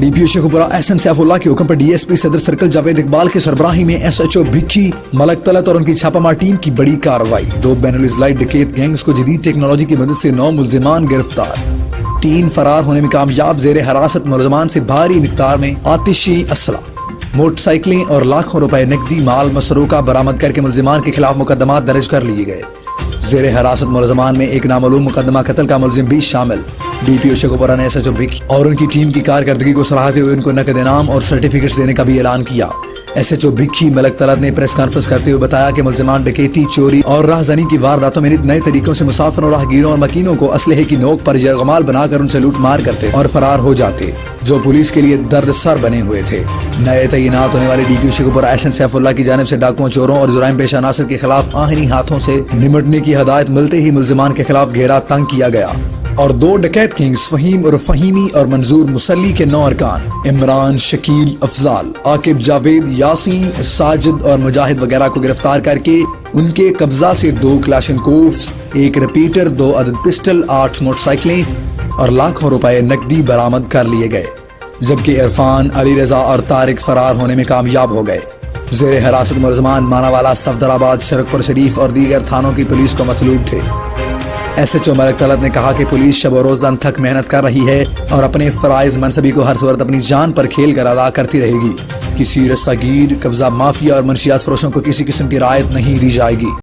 DPO Sheikhupura Ehsan Saifullah के हुक्म पर DSP सदर सर्कल जावेद इकबाल की सरबराही में SHO भिक्की मलक तलत और उनकी छापामार टीम की बड़ी कार्रवाई। 2 बैनुल-इज़लाई डकैत गैंग्स को जदीद टेक्नोलॉजी की मदद से 9 मुल्जिमान गिरफ्तार। 3 फरार होने में कामयाब। जेर हिरासत मुलजमान से भारी मिकदार में आतिशी असला, मोटरसाइकिलें और लाखों रुपए नकदी माल मसरूका बरामद करके मुलजिमान के खिलाफ मुकदमा दर्ज कर लिए गए। जेर हिरासत मुलजमान में एक नामालूम मुकदमा कत्ल का मुलजिम भी शामिल। DPO शेखुपुरा ने SHO भिक्की और उनकी टीम की कारकर्दगी को सराहते हुए उनको नकद इनाम और सर्टिफिकेट्स देने का भी ऐलान किया। SHO भिक्की मलक तलत ने प्रेस कॉन्फ्रेंस करते हुए बताया कि मुलजमान डकैती, चोरी और राहज़नी की वारदातों में नए तरीकों से मुसाफिरों, राहगीरों और मकीनों को असलहे की नोक पर यरगमाल बनाकर उनसे लूट मार करते और फरार हो जाते, जो पुलिस के लिए दर्द सर बने हुए थे। नए तैनात होने वाले DPO शेखुपुरा एहसन सैफुल्लाह की जानिब से डाकुओं, चोरों और जुराइम पेशा अनासर के खिलाफ आहिनी हाथों से निमटने की हदायत मिलते ही मुलजमान के खिलाफ घेरा तंग किया गया और 2 डकैत किंग्स फहीम और फहीमी और मंजूर मुसल्ली के 9 अरकान इमरान, शकील, अफजाल, आकिब, जावेद, यासीन, साजिद और मुजाहिद वगैरह को गिरफ्तार करके उनके कब्जा से 2 क्लाशनकोव्स, 1 रिपीटर, 2 अदद पिस्टल, 8 मोटरसाइकिलें और लाखों रुपए नकदी बरामद कर लिए गए, जबकि इरफान, अली रजा और तारिक फरार होने में कामयाब हो गए। जेर हिरासत मुलजमान मानावाला, सफदराबाद, शरकपुर शरीफ और दीगर थानों की पुलिस को मतलूब थे। SHO मलक तलत ने कहा कि पुलिस शब और रोज थक मेहनत कर रही है और अपने फराइज मनसबी को हर सूरत अपनी जान पर खेल कर अदा करती रहेगी। किसी रस्तागीर, कब्जा माफिया और मंशियात फरोशों को किसी किस्म की रायत नहीं दी जाएगी।